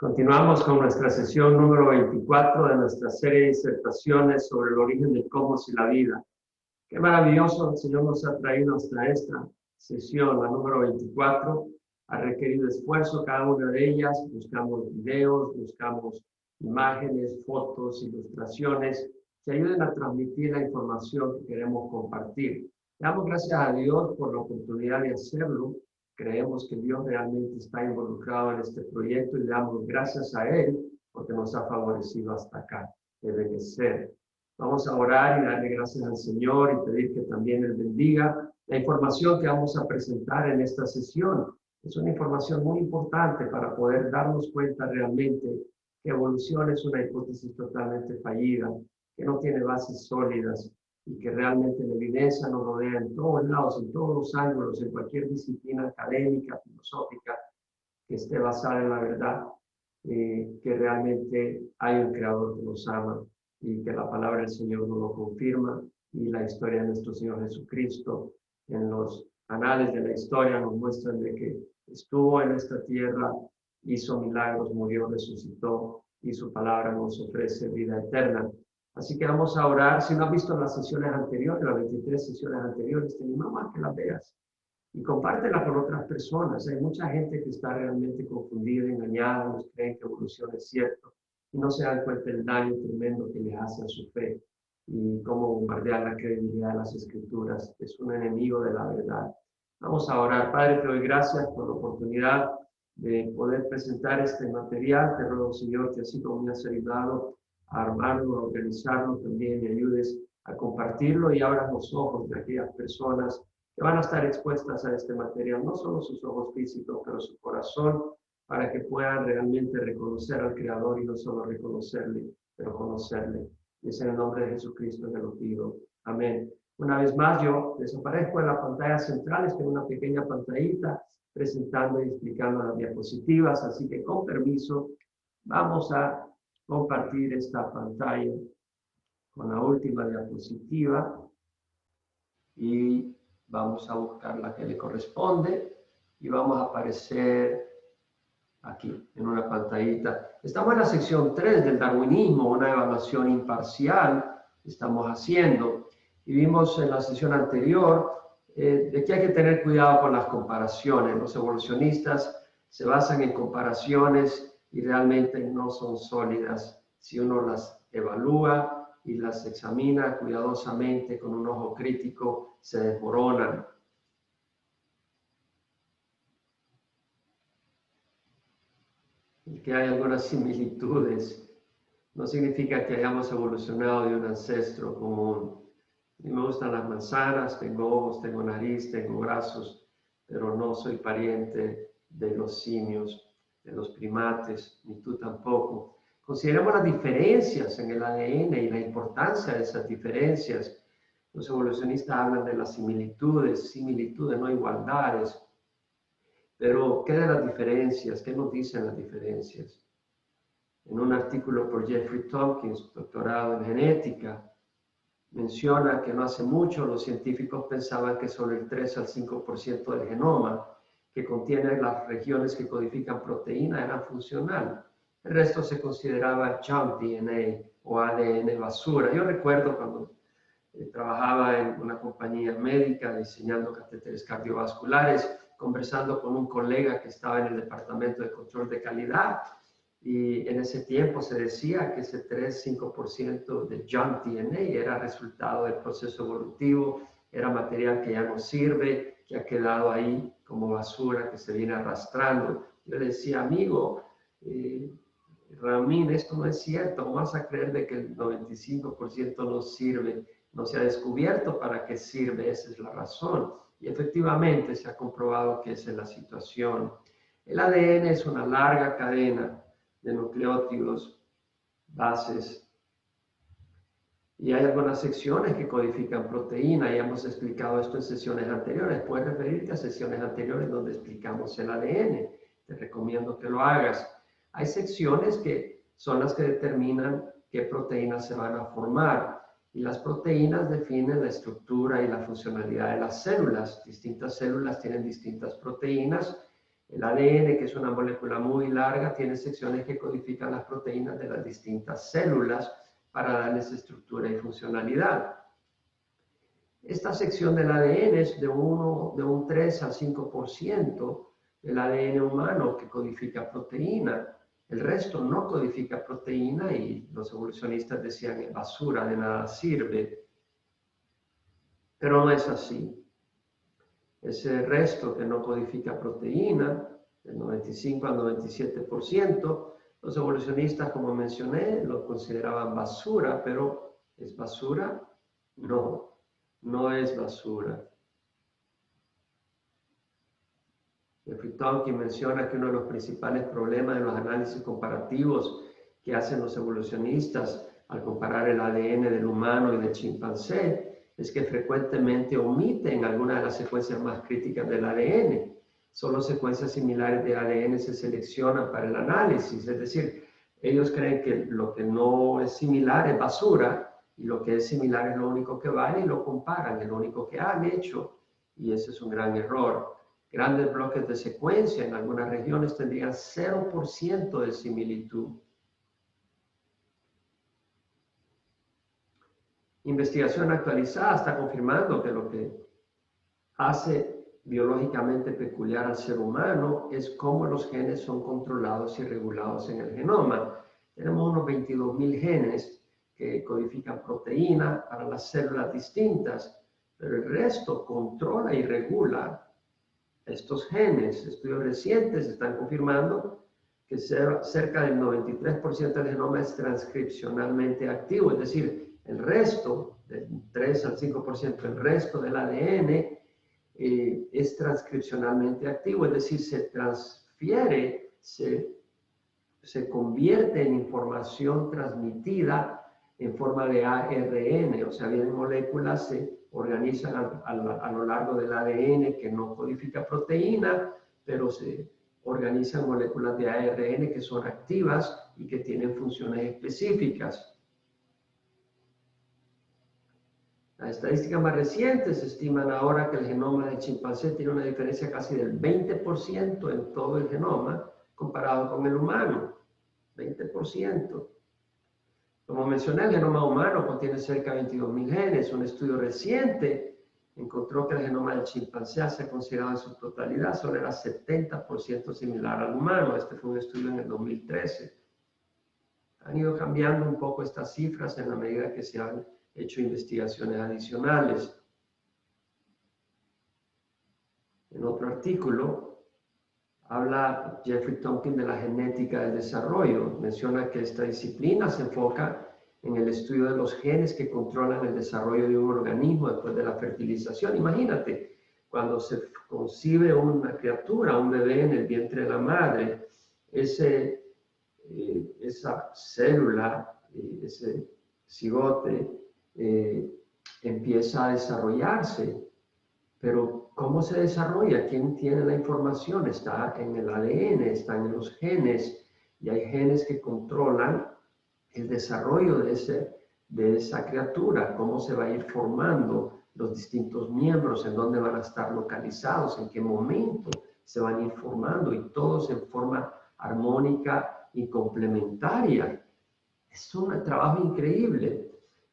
Continuamos con nuestra sesión número 24 de nuestra serie de disertaciones sobre el origen del cosmos y la vida. Qué maravilloso el Señor nos ha traído hasta esta sesión, la número 24. Ha requerido esfuerzo cada una de ellas. Buscamos videos, buscamos imágenes, fotos, ilustraciones que ayuden a transmitir la información que queremos compartir. Damos gracias a Dios por la oportunidad de hacerlo. Creemos que Dios realmente está involucrado en este proyecto y le damos gracias a Él porque nos ha favorecido hasta acá. Debe de ser. Vamos a orar y darle gracias al Señor y pedir que también Él bendiga la información que vamos a presentar en esta sesión. Es una información muy importante para poder darnos cuenta realmente que evolución es una hipótesis totalmente fallida, que no tiene bases sólidas y que realmente la evidencia nos rodea en todos lados, en todos los ángulos, en cualquier disciplina académica, filosófica, que esté basada en la verdad, que realmente hay un creador que nos ama y que la palabra del Señor nos lo confirma y la historia de nuestro Señor Jesucristo en los anales de la historia nos muestran de que estuvo en esta tierra, hizo milagros, murió, resucitó y su palabra nos ofrece vida eterna. Así que vamos a orar. Si no has visto las sesiones anteriores, las 23 sesiones anteriores, te animamos a que las veas y compártela con otras personas. Hay mucha gente que está realmente confundida, engañada, no creen que evolución es cierto y no se dan cuenta del daño tremendo que les hace a su fe y cómo bombardear la credibilidad de las Escrituras. Es un enemigo de la verdad. Vamos a orar. Padre, te doy gracias por la oportunidad de poder presentar este material. Te ruego, Señor, que así como me has ayudado a armarlo, a organizarlo, también me ayudes a compartirlo y abras los ojos de aquellas personas que van a estar expuestas a este material, no solo sus ojos físicos, pero su corazón, para que puedan realmente reconocer al Creador y no solo reconocerle, pero conocerle. Y es en el nombre de Jesucristo que lo pido. Amén. Una vez más, yo desaparezco en la pantalla central, estoy en una pequeña pantallita presentando y explicando las diapositivas, así que con permiso vamos a compartir esta pantalla con la última diapositiva y vamos a buscar la que le corresponde y vamos a aparecer aquí en una pantallita. Estamos en la sección 3 del darwinismo, una evaluación imparcial estamos haciendo y vimos en la sesión anterior de que hay que tener cuidado con las comparaciones. Los evolucionistas se basan en comparaciones y realmente no son sólidas si uno las evalúa y las examina cuidadosamente con un ojo crítico, se desmoronan. Y que hay algunas similitudes no significa que hayamos evolucionado de un ancestro común. A mí me gustan las manzanas, tengo ojos, tengo nariz, tengo brazos, pero no soy pariente de los simios, de los primates, ni tú tampoco. Consideremos las diferencias en el ADN y la importancia de esas diferencias. Los evolucionistas hablan de las similitudes, no igualdades. Pero, ¿qué de las diferencias? ¿Qué nos dicen las diferencias? En un artículo por Jeffrey Tompkins, doctorado en genética, menciona que no hace mucho los científicos pensaban que solo el 3 al 5% del genoma que contiene las regiones que codifican proteína era funcional. El resto se consideraba junk DNA o ADN basura. Yo recuerdo cuando trabajaba en una compañía médica diseñando catéteres cardiovasculares, conversando con un colega que estaba en el departamento de control de calidad Y en ese tiempo se decía que ese 3-5% de junk DNA era resultado del proceso evolutivo, era material que ya no sirve, que ha quedado ahí como basura, que se viene arrastrando. Yo le decía, amigo, Ramín, esto no es cierto, ¿cómo vas a creer de que el 95% no sirve? No se ha descubierto para qué sirve, esa es la razón. Y efectivamente se ha comprobado que esa es la situación. El ADN es una larga cadena de nucleótidos, bases, y hay algunas secciones que codifican proteína, ya hemos explicado esto en sesiones anteriores. Puedes referirte a sesiones anteriores donde explicamos el ADN, te recomiendo que lo hagas. Hay secciones que son las que determinan qué proteínas se van a formar, y las proteínas definen la estructura y la funcionalidad de las células. Distintas células tienen distintas proteínas. El ADN, que es una molécula muy larga, tiene secciones que codifican las proteínas de las distintas células para darles estructura y funcionalidad. Esta sección del ADN es de un 3 al 5% del ADN humano que codifica proteína. El resto no codifica proteína y los evolucionistas decían es basura, de nada sirve. Pero no es así. Ese resto que no codifica proteína, del 95 al 97%, los evolucionistas, como mencioné, lo consideraban basura, pero ¿es basura? No, no es basura. Jeffrey Tonkin menciona que uno de los principales problemas de los análisis comparativos que hacen los evolucionistas al comparar el ADN del humano y del chimpancé es que frecuentemente omiten algunas de las secuencias más críticas del ADN. Solo secuencias similares de ADN se seleccionan para el análisis, es decir, ellos creen que lo que no es similar es basura y lo que es similar es lo único que vale y lo comparan, es lo único que han hecho, y ese es un gran error. Grandes bloques de secuencia en algunas regiones tendrían 0% de similitud. Investigación actualizada está confirmando que lo que hace biológicamente peculiar al ser humano es cómo los genes son controlados y regulados en el genoma. Tenemos unos 22.000 genes que codifican proteína para las células distintas, pero el resto controla y regula estos genes. Estudios recientes están confirmando que cerca del 93% del genoma es transcripcionalmente activo, es decir, el resto, del 3 al 5%, el resto del ADN es transcripcionalmente activo, es decir, se transfiere, se convierte en información transmitida en forma de ARN, o sea, vienen moléculas, se organizan a lo largo del ADN que no codifica proteína, pero se organizan moléculas de ARN que son activas y que tienen funciones específicas. Las estadísticas más recientes estiman ahora que el genoma del chimpancé tiene una diferencia casi del 20% en todo el genoma comparado con el humano. 20%. Como mencioné, el genoma humano contiene cerca de 22.000 genes. Un estudio reciente encontró que el genoma del chimpancé, se considerado en su totalidad, solo era 70% similar al humano. Este fue un estudio en el 2013. Han ido cambiando un poco estas cifras en la medida que se han hecho investigaciones adicionales. En otro artículo, habla Jeffrey Tonkin de la genética del desarrollo. Menciona que esta disciplina se enfoca en el estudio de los genes que controlan el desarrollo de un organismo después de la fertilización. Imagínate, cuando se concibe una criatura, un bebé en el vientre de la madre, esa célula, ese cigote, empieza a desarrollarse. Pero ¿cómo se desarrolla? ¿Quién tiene la información? Está en el ADN, está en los genes, y hay genes que controlan el desarrollo de esa criatura, cómo se va a ir formando los distintos miembros, en dónde van a estar localizados, en qué momento se van a ir formando, y todos en forma armónica y complementaria. Es un trabajo increíble.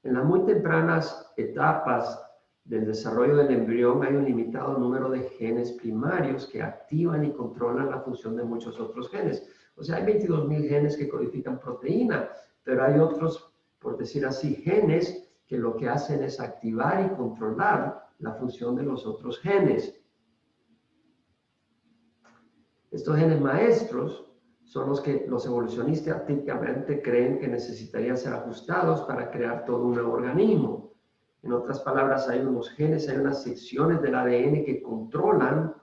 En las muy tempranas etapas del desarrollo del embrión hay un limitado número de genes primarios que activan y controlan la función de muchos otros genes. O sea, hay 22.000 genes que codifican proteína, pero hay otros, por decir así, genes que lo que hacen es activar y controlar la función de los otros genes. Estos genes maestros son los que los evolucionistas típicamente creen que necesitarían ser ajustados para crear todo un nuevo organismo. En otras palabras, hay unos genes, hay unas secciones del ADN que controlan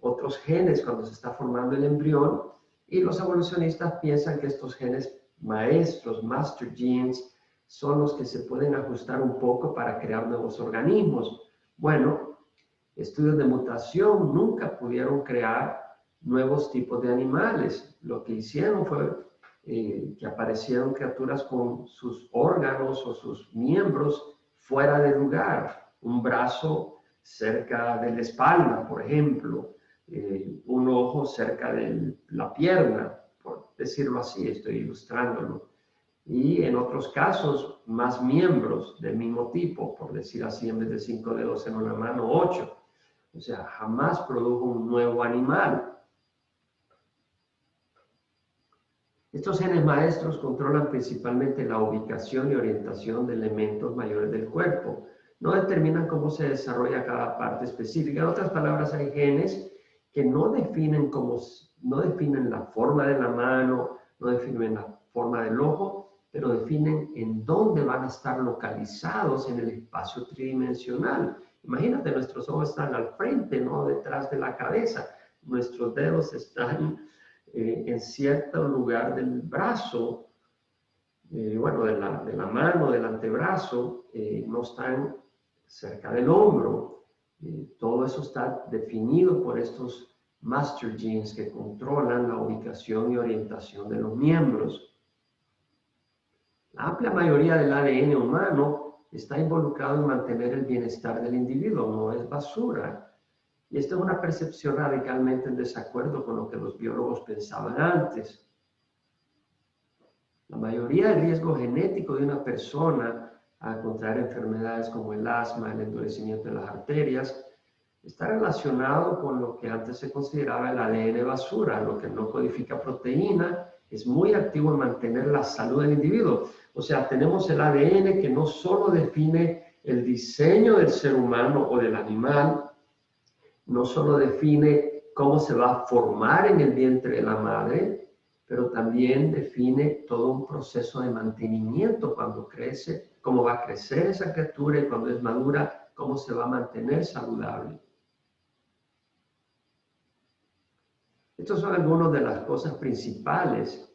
otros genes cuando se está formando el embrión, y los evolucionistas piensan que estos genes maestros, master genes, son los que se pueden ajustar un poco para crear nuevos organismos. Bueno, estudios de mutación nunca pudieron crear nuevos tipos de animales. Lo que hicieron fue que aparecieron criaturas con sus órganos o sus miembros fuera de lugar. Un brazo cerca de la espalda, por ejemplo, un ojo cerca de la pierna, por decirlo así, estoy ilustrándolo. Y en otros casos, más miembros del mismo tipo, por decir así, en vez de 5 dedos en una mano, 8. O sea, jamás produjo un nuevo animal. Estos genes maestros controlan principalmente la ubicación y orientación de elementos mayores del cuerpo. No determinan cómo se desarrolla cada parte específica. En otras palabras, hay genes que no definen la forma de la mano, no definen la forma del ojo, pero definen en dónde van a estar localizados en el espacio tridimensional. Imagínate, nuestros ojos están al frente, no detrás de la cabeza. Nuestros dedos están en cierto lugar del brazo, bueno, de la mano, del antebrazo, no están cerca del hombro. Todo eso está definido por estos master genes que controlan la ubicación y orientación de los miembros. La amplia mayoría del ADN humano está involucrado en mantener el bienestar del individuo, no es basura. Y esta es una percepción radicalmente en desacuerdo con lo que los biólogos pensaban antes. La mayoría del riesgo genético de una persona a contraer enfermedades como el asma, el endurecimiento de las arterias, está relacionado con lo que antes se consideraba el ADN basura, lo que no codifica proteína, es muy activo en mantener la salud del individuo. O sea, tenemos el ADN que no solo define el diseño del ser humano o del animal, no solo define cómo se va a formar en el vientre de la madre, pero también define todo un proceso de mantenimiento cuando crece, cómo va a crecer esa criatura y cuando es madura, cómo se va a mantener saludable. Estas son algunas de las cosas principales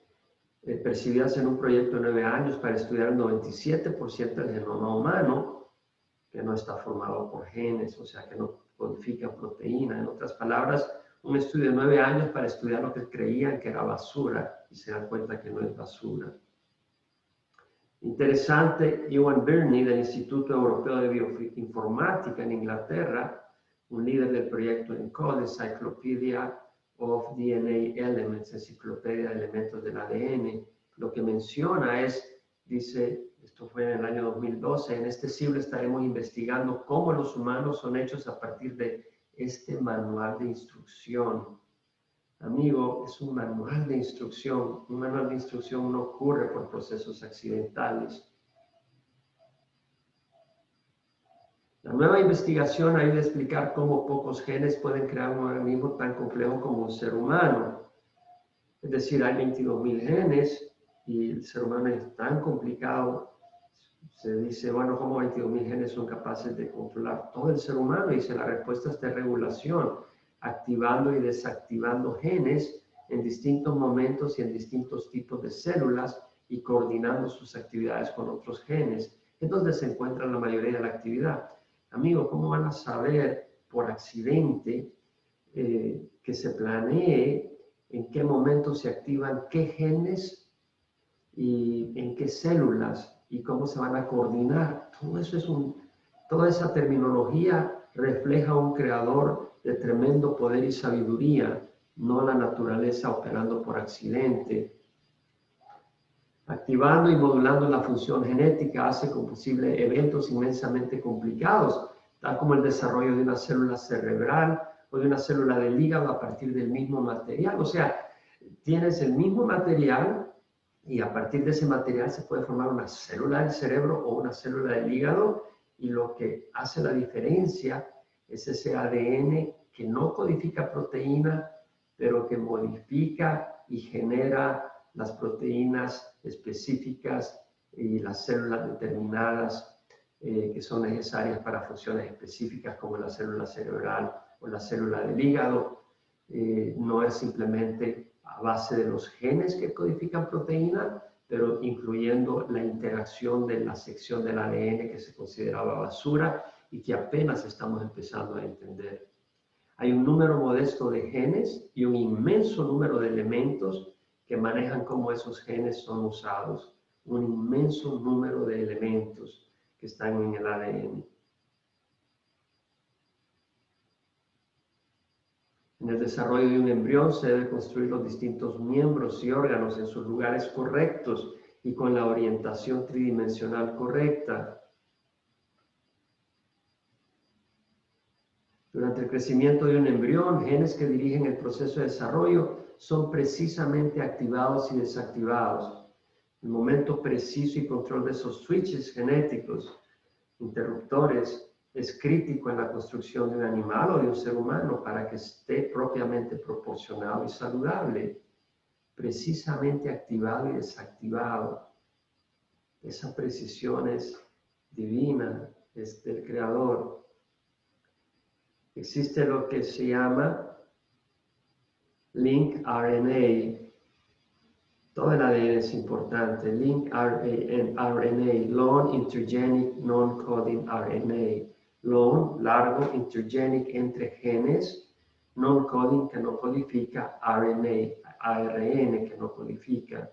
percibidas en un proyecto de 9 años para estudiar el 97% del genoma humano, que no está formado por genes, o sea, que no codifica proteína. En otras palabras, un estudio de 9 años para estudiar lo que creían que era basura y se dan cuenta que no es basura. Interesante, Ewan Birney del Instituto Europeo de Bioinformática en Inglaterra, un líder del proyecto ENCODE, Encyclopedia of DNA Elements, enciclopedia de elementos del ADN, lo que menciona es, dice, esto fue en el año 2012, en este siglo estaremos investigando cómo los humanos son hechos a partir de este manual de instrucción. Amigo, es un manual de instrucción. Un manual de instrucción no ocurre por procesos accidentales. La nueva investigación ayuda a explicar cómo pocos genes pueden crear un organismo tan complejo como un ser humano. Es decir, hay 22.000 genes y el ser humano es tan complicado. Se dice, bueno, ¿cómo 22.000 genes son capaces de controlar todo el ser humano? Y dice, la respuesta es de regulación, activando y desactivando genes en distintos momentos y en distintos tipos de células y coordinando sus actividades con otros genes. Es donde se encuentra la mayoría de la actividad. Amigo, ¿cómo van a saber por accidente que se planee en qué momento se activan qué genes y en qué células y cómo se van a coordinar? Todo eso toda esa terminología refleja a un creador de tremendo poder y sabiduría, no la naturaleza operando por accidente. Activando y modulando la función genética hace posible eventos inmensamente complicados, tal como el desarrollo de una célula cerebral o de una célula del hígado a partir del mismo material. O sea, tienes el mismo material y a partir de ese material se puede formar una célula del cerebro o una célula del hígado, y lo que hace la diferencia es ese ADN que no codifica proteína, pero que modifica y genera las proteínas específicas y las células determinadas que son necesarias para funciones específicas como la célula cerebral o la célula del hígado. No es simplemente a base de los genes que codifican proteína, pero incluyendo la interacción de la sección del ADN que se consideraba basura y que apenas estamos empezando a entender. Hay un número modesto de genes y un inmenso número de elementos que manejan cómo esos genes son usados. Un inmenso número de elementos que están en el ADN. En el desarrollo de un embrión se debe construir los distintos miembros y órganos en sus lugares correctos y con la orientación tridimensional correcta. Durante el crecimiento de un embrión, genes que dirigen el proceso de desarrollo son precisamente activados y desactivados. El momento preciso y control de esos switches genéticos, interruptores, es crítico en la construcción de un animal o de un ser humano para que esté propiamente proporcionado y saludable, precisamente activado y desactivado. Esa precisión es divina, es del Creador. Existe lo que se llama link RNA. Todo el ADN es importante. Link RNA, Long Intergenic Non-Coding RNA. Long, largo, intergenic, entre genes, non-coding, que no codifica, RNA, ARN, que no codifica.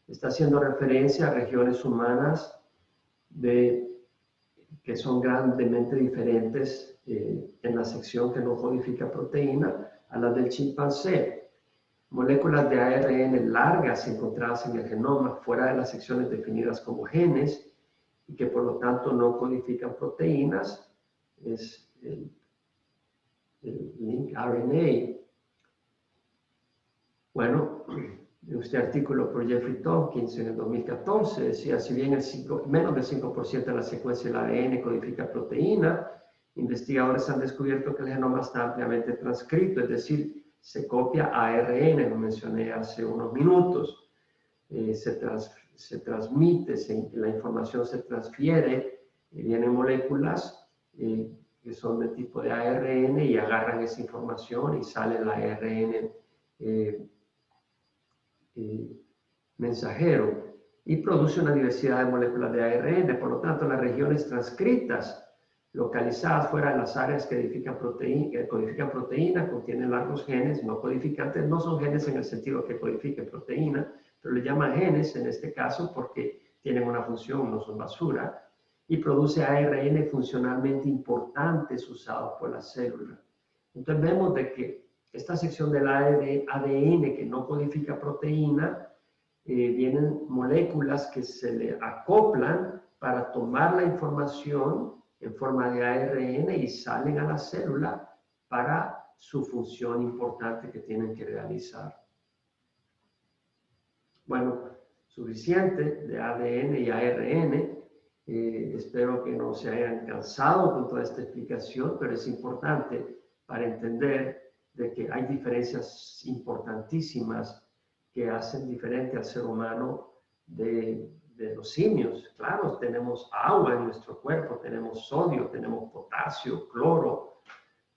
Está haciendo referencia a regiones humanas que son grandemente diferentes en la sección que no codifica proteína a las del chimpancé. Moléculas de ARN largas encontradas en el genoma fuera de las secciones definidas como genes y que por lo tanto no codifican proteínas, es el link RNA. Bueno, este artículo por Jeffrey Tompkins en el 2014 decía, si bien menos del 5% de la secuencia del ADN codifica proteína, investigadores han descubierto que el genoma está ampliamente transcrito, es decir, se copia ARN, lo mencioné hace unos minutos, se transmite, la información se transfiere, vienen moléculas que son de tipo de ARN y agarran esa información y sale el ARN mensajero y produce una diversidad de moléculas de ARN. Por lo tanto, las regiones transcritas localizadas fuera de las áreas que codifican proteína contienen largos genes no codificantes. No son genes en el sentido que codifiquen proteína, pero le llaman genes en este caso porque tienen una función, no son basura, y produce ARN funcionalmente importantes usados por la célula. Entonces vemos de que esta sección del ADN que no codifica proteína, vienen moléculas que se le acoplan para tomar la información en forma de ARN y salen a la célula para su función importante que tienen que realizar. Bueno, suficiente de ADN y ARN. Espero que no se hayan cansado con toda esta explicación, pero es importante para entender de que hay diferencias importantísimas que hacen diferente al ser humano de los simios. Claro, tenemos agua en nuestro cuerpo, tenemos sodio, tenemos potasio, cloro,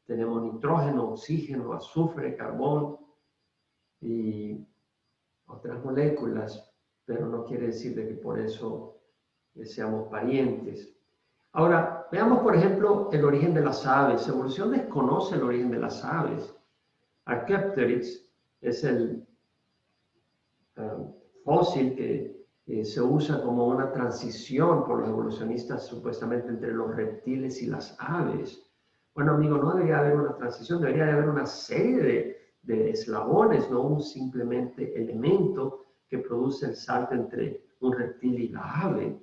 tenemos nitrógeno, oxígeno, azufre, carbón y otras moléculas, pero no quiere decir de que por eso seamos parientes. Ahora, veamos por ejemplo el origen de las aves. La evolución desconoce el origen de las aves. Archaeopteryx es el fósil que se usa como una transición por los evolucionistas supuestamente entre los reptiles y las aves. Bueno, amigo, no debería haber una transición, debería haber una serie de eslabones, no un simplemente elemento que produce el salto entre un reptil y la ave.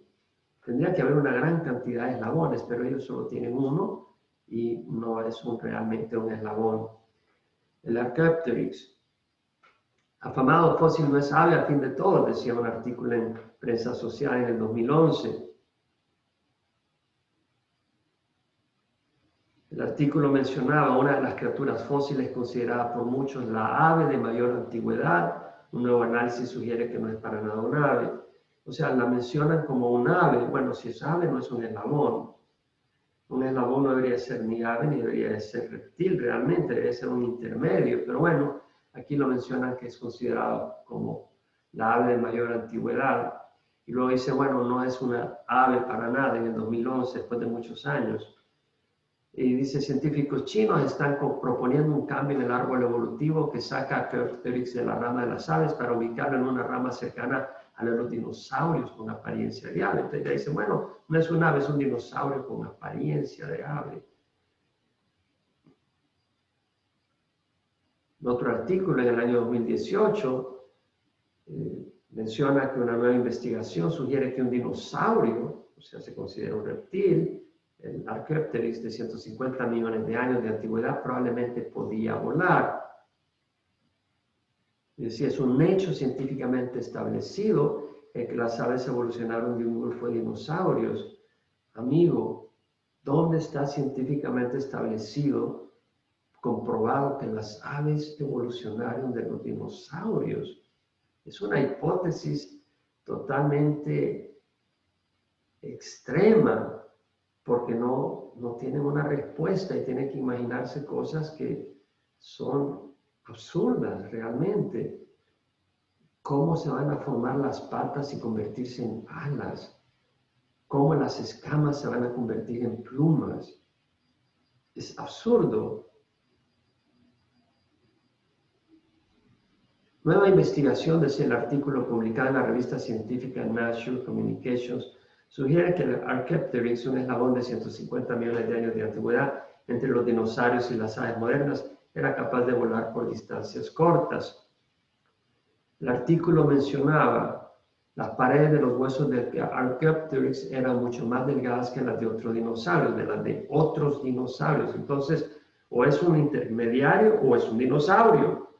Tendría que haber una gran cantidad de eslabones, pero ellos solo tienen uno y no es realmente un eslabón. El Archaeopteryx Afamado fósil no es ave a fin de todo, decía un artículo en Prensa Social en el 2011. El artículo mencionaba una de las criaturas fósiles considerada por muchos la ave de mayor antigüedad. Un nuevo análisis sugiere que no es para nada un ave. O sea, la mencionan como un ave. Bueno, si es ave, no es un eslabón. Un eslabón no debería ser ni ave ni debería ser reptil realmente, debe ser un intermedio. Pero bueno, aquí lo mencionan que es considerado como la ave de mayor antigüedad. Y luego dice, bueno, no es una ave para nada en el 2011, después de muchos años. Y dice, científicos chinos están proponiendo un cambio en el árbol evolutivo que saca a Archaeopteryx de la rama de las aves para ubicarlo en una rama cercana a los dinosaurios con apariencia de ave. Entonces ya dice, bueno, no es un ave, es un dinosaurio con apariencia de ave. En otro artículo en el año 2018 menciona que una nueva investigación sugiere que un dinosaurio, o sea, se considera un reptil, el Archaeopteryx de 150 millones de años de antigüedad probablemente podía volar. Es decir, es un hecho científicamente establecido que las aves evolucionaron de un grupo de dinosaurios. Amigo, ¿dónde está científicamente establecido, comprobado que las aves evolucionaron de los dinosaurios? Es una hipótesis totalmente extrema, porque no tienen una respuesta y tienen que imaginarse cosas que son absurdas realmente. ¿Cómo se van a formar las patas y convertirse en alas? ¿Cómo las escamas se van a convertir en plumas? Es absurdo. Nueva investigación, desde el artículo publicado en la revista científica Nature Communications, sugiere que el Archaeopteryx, un eslabón de 150 millones de años de antigüedad entre los dinosaurios y las aves modernas, era capaz de volar por distancias cortas. El artículo mencionaba las paredes de los huesos del Archaeopteryx eran mucho más delgadas que las de otros dinosaurios, de las de otros dinosaurios. Entonces, o es un intermediario o es un dinosaurio.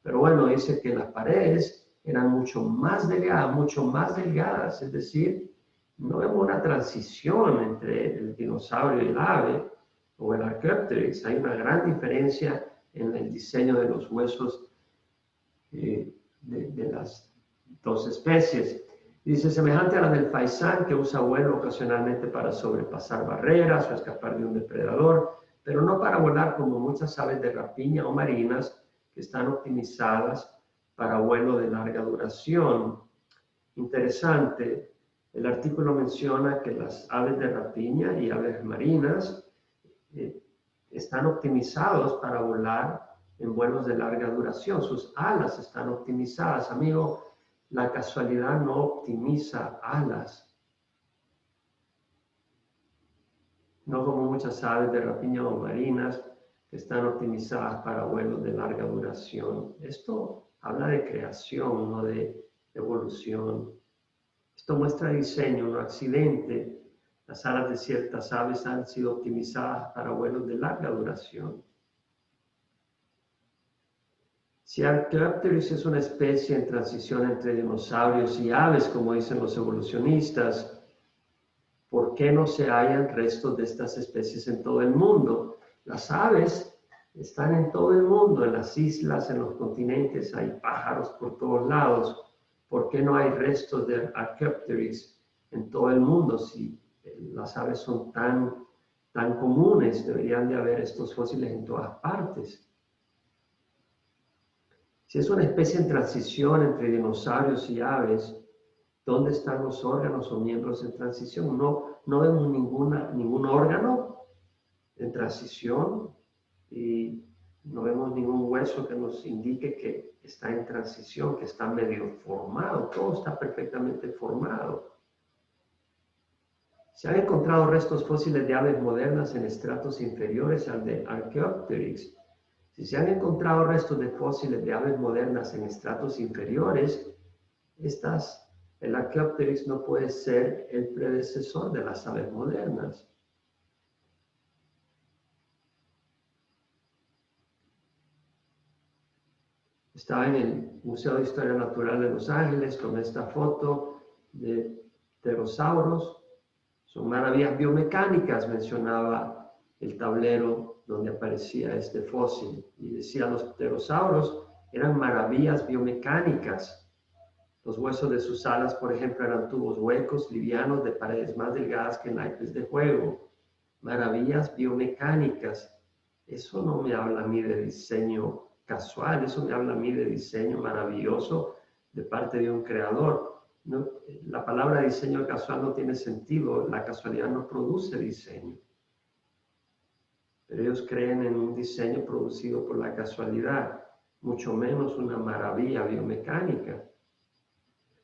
Pero bueno, dice que las paredes eran mucho más delgadas, es decir, no vemos una transición entre el dinosaurio y el ave o el Archaeopteryx. Hay una gran diferencia en el diseño de los huesos de las dos especies. Dice, semejante a la del faisán, que usa vuelo ocasionalmente para sobrepasar barreras o escapar de un depredador, pero no para volar como muchas aves de rapiña o marinas que están optimizadas para vuelo de larga duración. Interesante, el artículo menciona que las aves de rapiña y aves marinas están optimizados para volar en vuelos de larga duración. Sus alas están optimizadas. Amigo, la casualidad no optimiza alas. No como muchas aves de rapiña o marinas que están optimizadas para vuelos de larga duración. Esto habla de creación, no de evolución. Esto muestra diseño, no accidente. Las alas de ciertas aves han sido optimizadas para vuelos de larga duración. Si Archaeopteryx es una especie en transición entre dinosaurios y aves, como dicen los evolucionistas, ¿por qué no se hallan restos de estas especies en todo el mundo? Las aves están en todo el mundo, en las islas, en los continentes, hay pájaros por todos lados. ¿Por qué no hay restos de Archaeopteryx en todo el mundo? Si las aves son tan comunes, deberían de haber estos fósiles en todas partes. Si es una especie en transición entre dinosaurios y aves, ¿dónde están los órganos o miembros en transición? No vemos ningún órgano en transición y no vemos ningún hueso que nos indique que está en transición, que está medio formado. Todo está perfectamente formado. Se han encontrado restos fósiles de aves modernas en estratos inferiores al de Archaeopteryx. Si se han encontrado restos de fósiles de aves modernas en estratos inferiores, el Archaeopteryx no puede ser el predecesor de las aves modernas. Estaba en el Museo de Historia Natural de Los Ángeles con esta foto de pterosauros. Son maravillas biomecánicas, mencionaba el tablero donde aparecía este fósil. Y decía, los pterosauros eran maravillas biomecánicas. Los huesos de sus alas, por ejemplo, eran tubos huecos, livianos, de paredes más delgadas que naipes de juego. Maravillas biomecánicas. Eso no me habla a mí de diseño casual, eso me habla a mí de diseño maravilloso de parte de un creador. No, la palabra diseño casual no tiene sentido, la casualidad no produce diseño. Pero ellos creen en un diseño producido por la casualidad, mucho menos una maravilla biomecánica.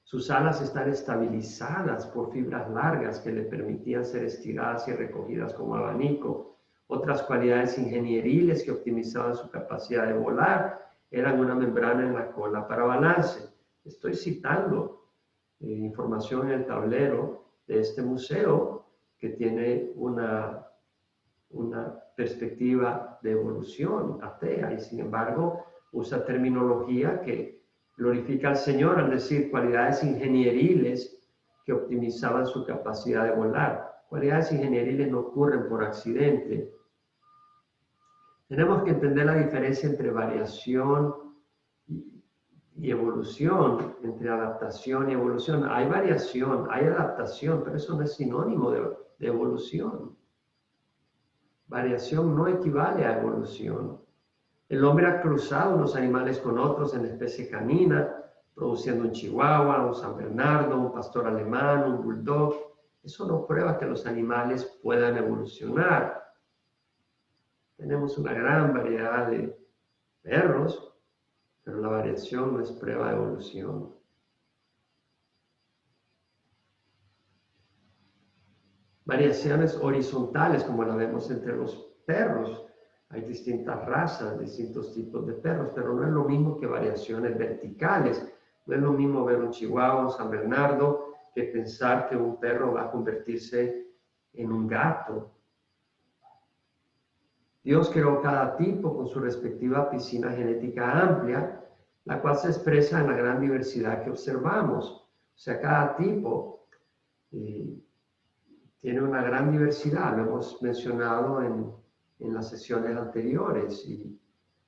Sus alas están estabilizadas por fibras largas que le permitían ser estiradas y recogidas como abanico. Otras cualidades ingenieriles que optimizaban su capacidad de volar eran una membrana en la cola para balance. Estoy citando información en el tablero de este museo que tiene una perspectiva de evolución atea y sin embargo usa terminología que glorifica al Señor al decir cualidades ingenieriles que optimizaban su capacidad de volar. Cualidades ingenieriles no ocurren por accidente. Tenemos que entender la diferencia entre variación y evolución, entre adaptación y evolución. Hay variación, hay adaptación, pero eso no es sinónimo de evolución. Variación no equivale a evolución. El hombre ha cruzado unos animales con otros en la especie canina, produciendo un chihuahua, un San Bernardo, un pastor alemán, un bulldog. Eso no prueba que los animales puedan evolucionar. Tenemos una gran variedad de perros, pero la variación no es prueba de evolución. Variaciones horizontales, como la vemos entre los perros. Hay distintas razas, distintos tipos de perros, pero no es lo mismo que variaciones verticales. No es lo mismo ver un chihuahua, un San Bernardo, que pensar que un perro va a convertirse en un gato. Dios creó cada tipo con su respectiva piscina genética amplia, la cual se expresa en la gran diversidad que observamos. O sea, cada tipo tiene una gran diversidad, lo hemos mencionado en las sesiones anteriores. Y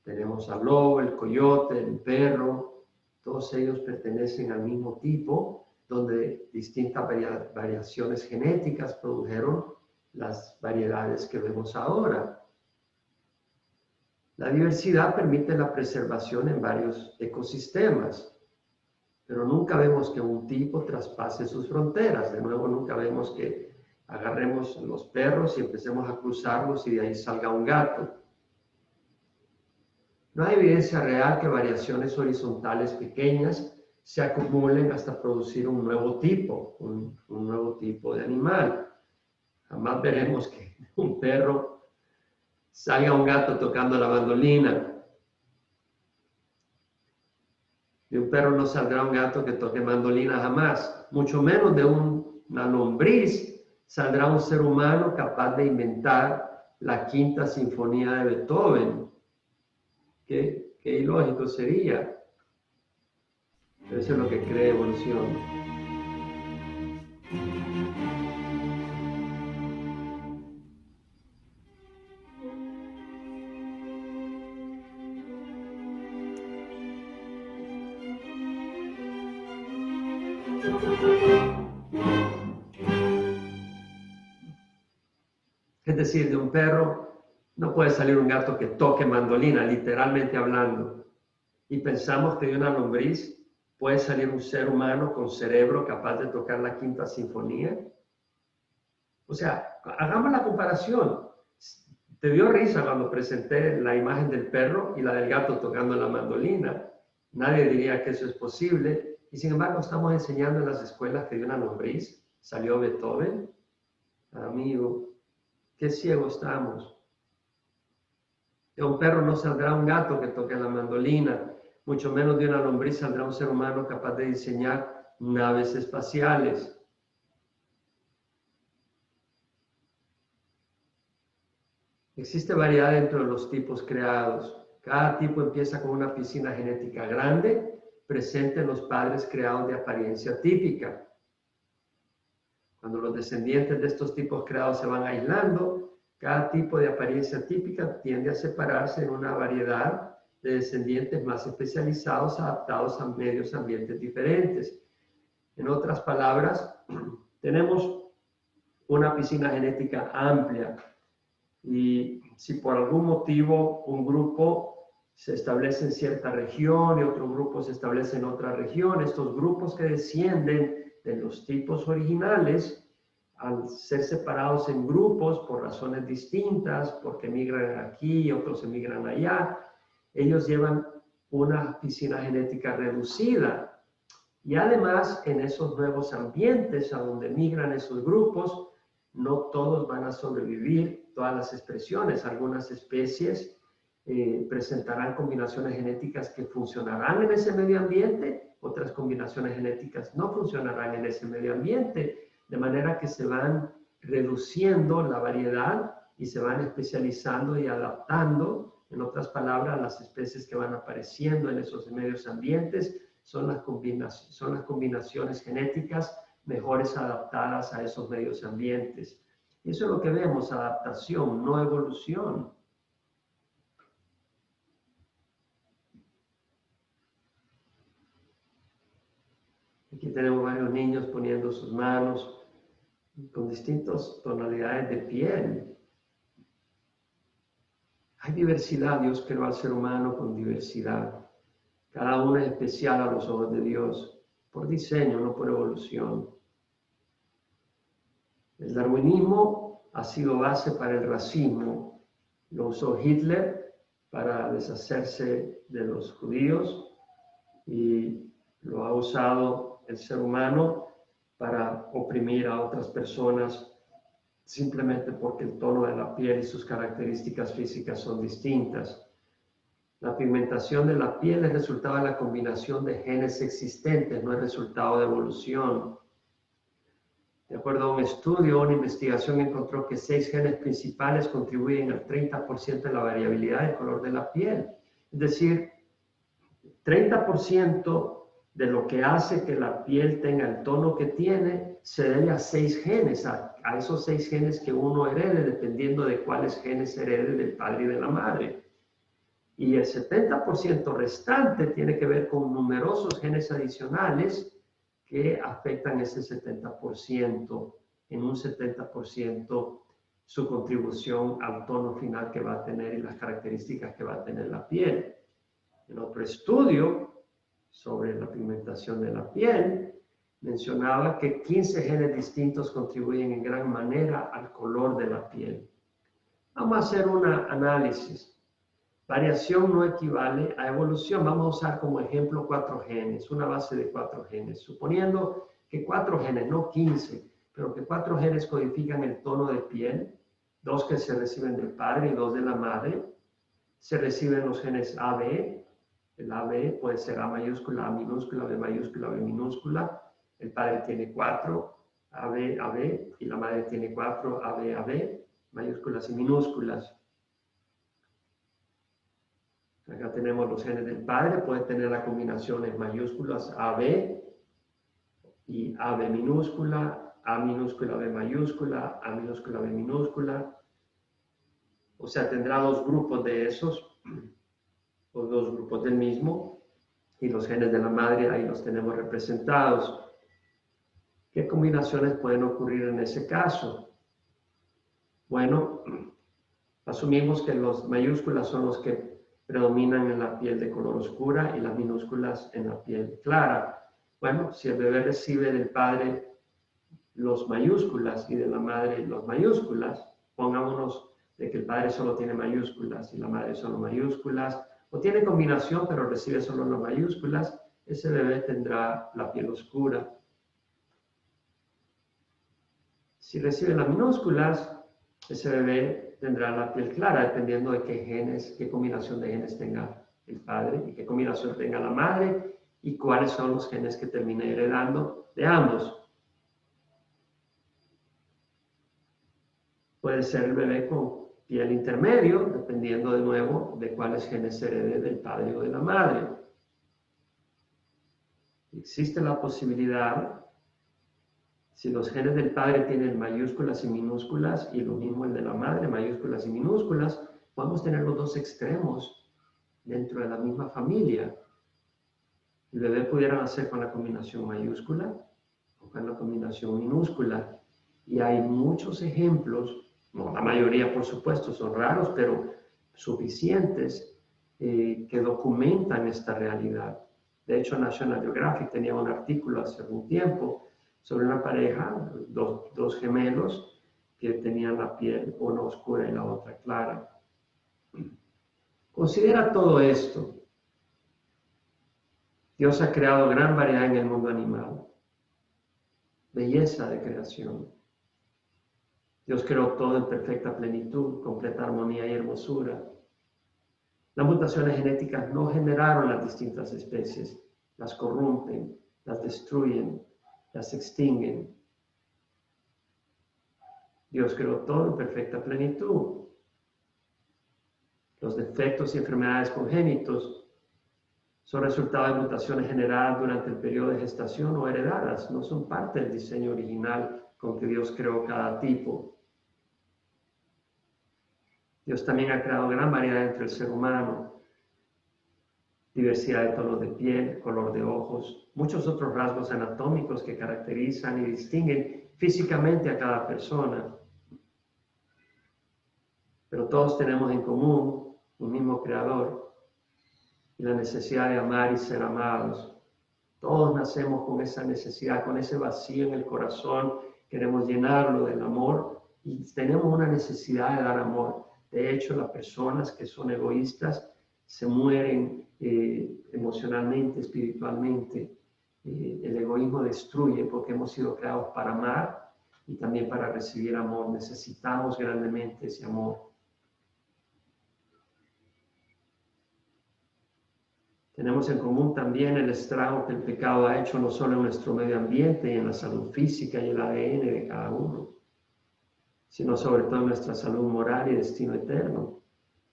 tenemos al lobo, el coyote, el perro, todos ellos pertenecen al mismo tipo, donde distintas variaciones genéticas produjeron las variedades que vemos ahora. La diversidad permite la preservación en varios ecosistemas, pero nunca vemos que un tipo traspase sus fronteras. De nuevo, nunca vemos que agarremos los perros y empecemos a cruzarlos y de ahí salga un gato. No hay evidencia real que variaciones horizontales pequeñas se acumulen hasta producir un nuevo tipo, un nuevo tipo de animal. Jamás veremos que un perro salga un gato tocando la mandolina. De un perro no saldrá un gato que toque mandolina jamás. Mucho menos de una lombriz saldrá un ser humano capaz de inventar la quinta sinfonía de Beethoven. Qué ilógico sería. Pero eso es lo que cree evolución. Es decir, de un perro no puede salir un gato que toque mandolina, literalmente hablando. Y pensamos que de una lombriz puede salir un ser humano con cerebro capaz de tocar la quinta sinfonía. O sea, hagamos la comparación. Te dio risa cuando presenté la imagen del perro y la del gato tocando la mandolina. Nadie diría que eso es posible. Y sin embargo, estamos enseñando en las escuelas que de una lombriz salió Beethoven. Amigo, qué ciego estamos. De un perro no saldrá un gato que toque la mandolina, mucho menos de una lombriz saldrá un ser humano capaz de diseñar naves espaciales. Existe variedad dentro de los tipos creados. Cada tipo empieza con una piscina genética grande, presente en los padres creados de apariencia típica. Cuando los descendientes de estos tipos creados se van aislando, cada tipo de apariencia típica tiende a separarse en una variedad de descendientes más especializados, adaptados a medios ambientes diferentes. En otras palabras, tenemos una piscina genética amplia y si por algún motivo un grupo se establece en cierta región y otro grupo se establece en otra región, estos grupos que descienden de los tipos originales, al ser separados en grupos por razones distintas, porque emigran aquí y otros emigran allá, ellos llevan una piscina genética reducida. Y además, en esos nuevos ambientes a donde migran esos grupos, no todos van a sobrevivir todas las expresiones. Algunas especies presentarán combinaciones genéticas que funcionarán en ese medio ambiente, otras combinaciones genéticas no funcionarán en ese medio ambiente, de manera que se van reduciendo la variedad y se van especializando y adaptando. En otras palabras, las especies que van apareciendo en esos medios ambientes son las combinaciones genéticas mejores adaptadas a esos medios ambientes. Y eso es lo que vemos, adaptación, no evolución. Aquí tenemos varios niños poniendo sus manos con distintas tonalidades de piel. Hay diversidad, Dios creó al ser humano con diversidad. Cada uno es especial a los ojos de Dios, por diseño, no por evolución. El darwinismo ha sido base para el racismo. Lo usó Hitler para deshacerse de los judíos y lo ha usado el ser humano para oprimir a otras personas simplemente porque el tono de la piel y sus características físicas son distintas. La pigmentación de la piel es resultado de la combinación de genes existentes, no es resultado de evolución. De acuerdo a un estudio, una investigación encontró que 6 genes principales contribuyen al 30% de la variabilidad del color de la piel. Es decir, 30% de lo que hace que la piel tenga el tono que tiene se debe a 6 genes, a esos 6 genes que uno herede, dependiendo de cuáles genes herede del padre y de la madre. Y el 70% restante tiene que ver con numerosos genes adicionales que afectan ese 70%, en un 70% su contribución al tono final que va a tener y las características que va a tener la piel. En otro estudio sobre la pigmentación de la piel, mencionaba que 15 genes distintos contribuyen en gran manera al color de la piel. Vamos a hacer un análisis. Variación no equivale a evolución. Vamos a usar como ejemplo 4 genes, una base de 4 genes. Suponiendo que 4 genes, no 15, pero que 4 genes codifican el tono de piel, 2 que se reciben del padre y 2 de la madre. Se reciben los genes AB. El AB puede ser A mayúscula, A minúscula, B mayúscula, B minúscula. El padre tiene 4, AB, AB, y la madre tiene 4, AB, AB, mayúsculas y minúsculas. Acá tenemos los genes del padre, puede tener las combinaciones mayúsculas AB y AB minúscula, A minúscula, B mayúscula, A minúscula, B minúscula. O sea, tendrá 2 grupos de esos, o 2 grupos del mismo, y los genes de la madre ahí los tenemos representados. ¿Qué combinaciones pueden ocurrir en ese caso? Bueno, asumimos que los mayúsculas son los que predominan en la piel de color oscura y las minúsculas en la piel clara. Bueno, si el bebé recibe del padre los mayúsculas y de la madre los mayúsculas, pongámonos de que el padre solo tiene mayúsculas y la madre solo mayúsculas, o tiene combinación pero recibe solo las mayúsculas, ese bebé tendrá la piel oscura. Si recibe las minúsculas, ese bebé tendrá la piel clara, dependiendo de qué genes, qué combinación de genes tenga el padre y qué combinación tenga la madre y cuáles son los genes que termine heredando de ambos. Puede ser el bebé con Y el intermedio, dependiendo de nuevo de cuáles genes herede del padre o de la madre. Existe la posibilidad, si los genes del padre tienen mayúsculas y minúsculas, y lo mismo el de la madre, mayúsculas y minúsculas, podemos tener los dos extremos dentro de la misma familia. El bebé pudiera nacer con la combinación mayúscula o con la combinación minúscula. Y hay muchos ejemplos, no la mayoría por supuesto, son raros, pero suficientes que documentan esta realidad. De hecho, National Geographic tenía un artículo hace algún tiempo sobre una pareja, dos gemelos, que tenían la piel una oscura y la otra clara. Considera todo esto. Dios ha creado gran variedad en el mundo animal. Belleza de creación. Dios creó todo en perfecta plenitud, completa armonía y hermosura. Las mutaciones genéticas no generaron las distintas especies, las corrompen, las destruyen, las extinguen. Dios creó todo en perfecta plenitud. Los defectos y enfermedades congénitos son resultado de mutaciones generadas durante el periodo de gestación o heredadas. No son parte del diseño original con que Dios creó cada tipo. Dios también ha creado gran variedad entre el ser humano. Diversidad de tonos de piel, color de ojos, muchos otros rasgos anatómicos que caracterizan y distinguen físicamente a cada persona. Pero todos tenemos en común un mismo creador y la necesidad de amar y ser amados. Todos nacemos con esa necesidad, con ese vacío en el corazón. Queremos llenarlo del amor y tenemos una necesidad de dar amor. De hecho, las personas que son egoístas se mueren emocionalmente, espiritualmente. El egoísmo destruye porque hemos sido creados para amar y también para recibir amor. Necesitamos grandemente ese amor. Tenemos en común también el estrago que el pecado ha hecho no solo en nuestro medio ambiente y en la salud física y el ADN de cada uno, sino sobre todo en nuestra salud moral y destino eterno.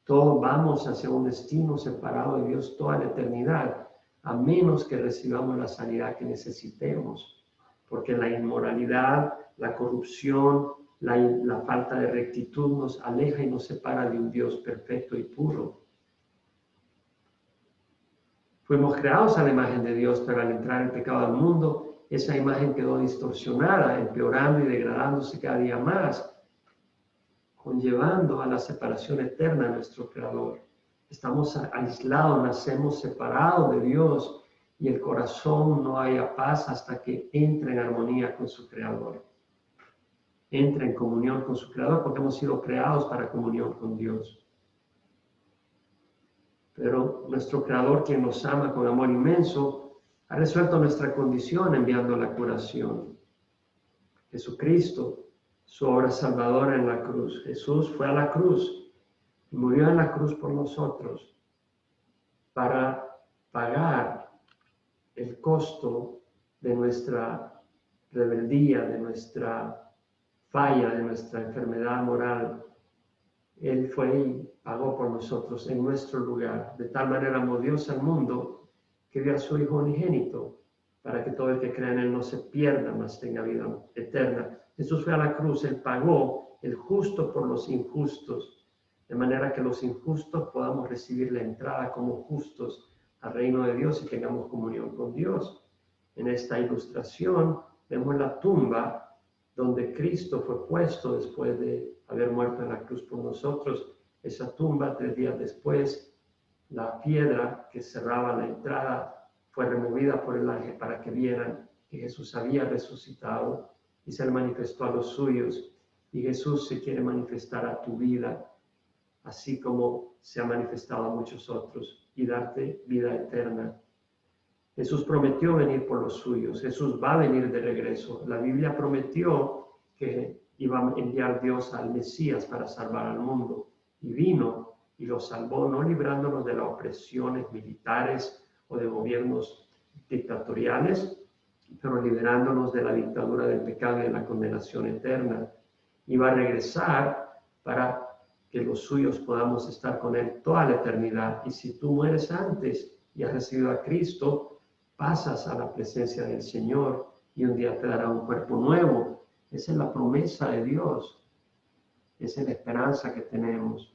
Todos vamos hacia un destino separado de Dios toda la eternidad, a menos que recibamos la sanidad que necesitemos, porque la inmoralidad, la corrupción, la falta de rectitud nos aleja y nos separa de un Dios perfecto y puro. Fuimos creados a la imagen de Dios, pero al entrar el pecado al mundo, esa imagen quedó distorsionada, empeorando y degradándose cada día más, conllevando a la separación eterna de nuestro Creador. Estamos aislados, nacemos separados de Dios y el corazón no haya paz hasta que entre en armonía con su Creador. Entre en comunión con su Creador porque hemos sido creados para comunión con Dios. Pero nuestro Creador, quien nos ama con amor inmenso, ha resuelto nuestra condición enviando la curación. Jesucristo, su obra salvadora en la cruz. Jesús fue a la cruz y murió en la cruz por nosotros para pagar el costo de nuestra rebeldía, de nuestra falla, de nuestra enfermedad moral. Él fue y pagó por nosotros en nuestro lugar. De tal manera amó Dios al mundo que dio a su Hijo unigénito para que todo el que crea en Él no se pierda, mas tenga vida eterna. Jesús fue a la cruz, Él pagó el justo por los injustos, de manera que los injustos podamos recibir la entrada como justos al reino de Dios y tengamos comunión con Dios. En esta ilustración vemos la tumba donde Cristo fue puesto después de haber muerto en la cruz por nosotros. Esa tumba, 3 días después, la piedra que cerraba la entrada fue removida por el ángel para que vieran que Jesús había resucitado y se le manifestó a los suyos. Y Jesús se quiere manifestar a tu vida, así como se ha manifestado a muchos otros, y darte vida eterna. Jesús prometió venir por los suyos. Jesús va a venir de regreso. La Biblia prometió que iba a enviar Dios al Mesías para salvar al mundo. Y vino y lo salvó, no librándonos de las opresiones militares o de gobiernos dictatoriales, pero liberándonos de la dictadura del pecado y de la condenación eterna. Iba a regresar para que los suyos podamos estar con Él toda la eternidad. Y si tú mueres antes y has recibido a Cristo, pasas a la presencia del Señor y un día te dará un cuerpo nuevo. Esa es la promesa de Dios. Esa es la esperanza que tenemos.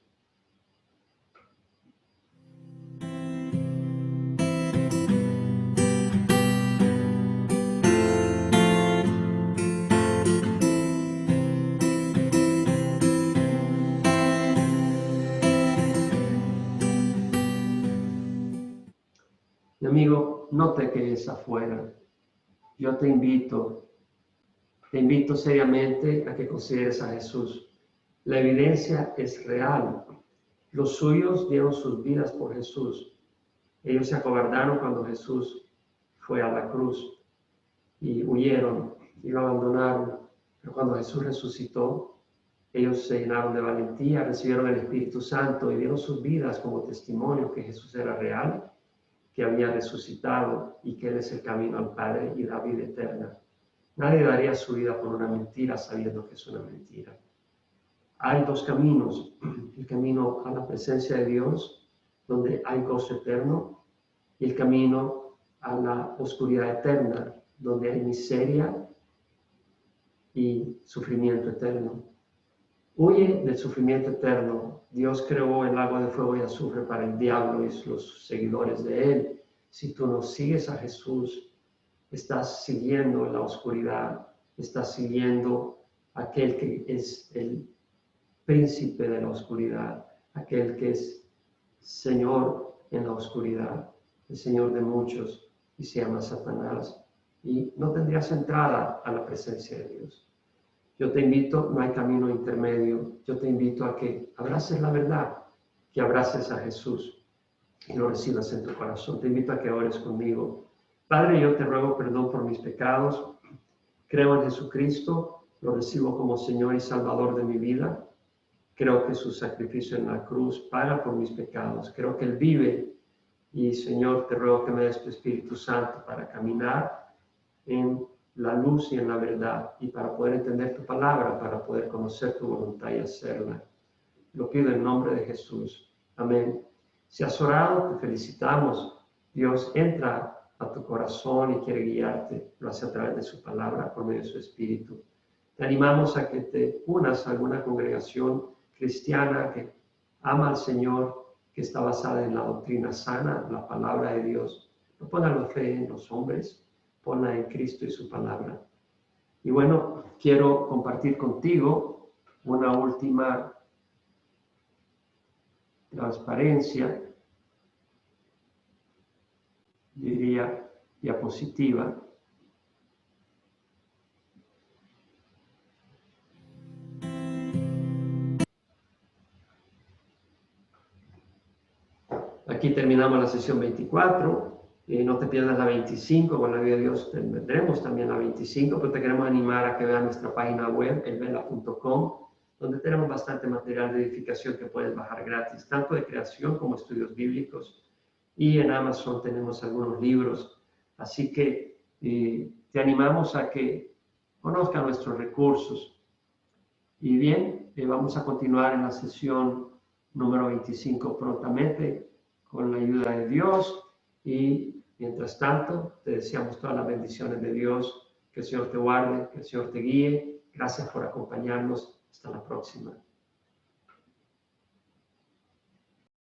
Mi amigo, no te quedes afuera. Yo te invito seriamente a que consideres a Jesús. La evidencia es real. Los suyos dieron sus vidas por Jesús. Ellos se acobardaron cuando Jesús fue a la cruz y huyeron y lo abandonaron. Pero cuando Jesús resucitó, ellos se llenaron de valentía, recibieron el Espíritu Santo y dieron sus vidas como testimonio que Jesús era real, que había resucitado y que Él es el camino al Padre y la vida eterna. Nadie daría su vida por una mentira sabiendo que es una mentira. Hay dos caminos: el camino a la presencia de Dios, donde hay gozo eterno, y el camino a la oscuridad eterna, donde hay miseria y sufrimiento eterno. Huye del sufrimiento eterno. Dios creó el lago de fuego y azufre para el diablo y los seguidores de él. Si tú no sigues a Jesús, estás siguiendo la oscuridad, estás siguiendo aquel que es el príncipe de la oscuridad, aquel que es Señor en la oscuridad, el Señor de muchos, y se llama Satanás, y no tendrías entrada a la presencia de Dios. Yo te invito, no hay camino intermedio, yo te invito a que abraces la verdad, que abraces a Jesús y lo recibas en tu corazón. Te invito a que ores conmigo. Padre, yo te ruego perdón por mis pecados, creo en Jesucristo, lo recibo como Señor y Salvador de mi vida. Creo que su sacrificio en la cruz paga por mis pecados. Creo que Él vive. Y, Señor, te ruego que me des tu Espíritu Santo para caminar en la luz y en la verdad, y para poder entender tu palabra, para poder conocer tu voluntad y hacerla. Lo pido en nombre de Jesús. Amén. Si has orado, te felicitamos. Dios entra a tu corazón y quiere guiarte. Lo hace a través de su palabra, por medio de su Espíritu. Te animamos a que te unas a alguna congregación cristiana que ama al Señor, que está basada en la doctrina sana, la palabra de Dios. No pongan la fe en los hombres, ponla en Cristo y su palabra. Y bueno, quiero compartir contigo una última transparencia, diría diapositiva. Aquí terminamos la sesión 24. No te pierdas la 25, con la vida de Dios tendremos también la 25, pero te queremos animar a que veas nuestra página web, elvela.com, donde tenemos bastante material de edificación que puedes bajar gratis, tanto de creación como estudios bíblicos. Y en Amazon tenemos algunos libros. Así que te animamos a que conozcas nuestros recursos. Y bien, vamos a continuar en la sesión número 25 prontamente con la ayuda de Dios. Y mientras tanto, te deseamos todas las bendiciones de Dios. Que el Señor te guarde, que el Señor te guíe. Gracias por acompañarnos. Hasta la próxima.